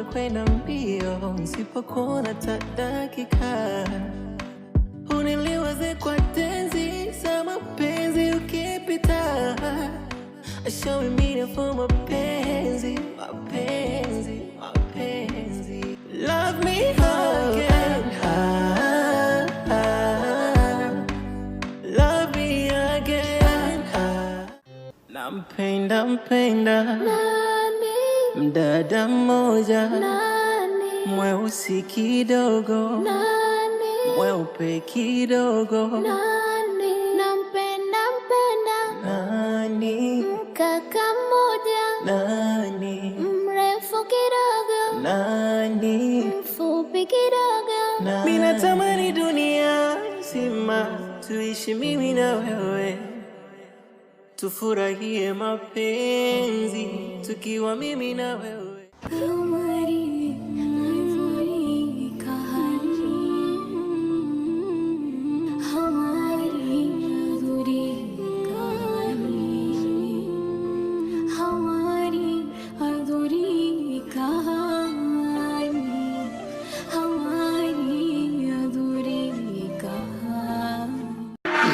unakwenda mbio, nisipokuona hata dakika. Uniliwaze kwa tenzi za mapenzi ukipita. Show me meaning for mapenzi, mapenzi, mapenzi. Love me again, love me again. Nampenda nani, mdada mmoja nani, mweusi kidogo, nani, mweupe kidogo, nani, nampenda nani, kaka mmoja, nani, mrefu kidogo, nani, mfupi kidogo, nani. Mimi natamani dunia nzima tuishi mimi na wewe, tufurahie mapenzi tukiwa mimi na wewe.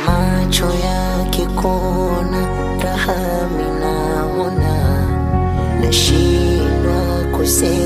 Macho yake kona raha minaona, nashindwa kusema.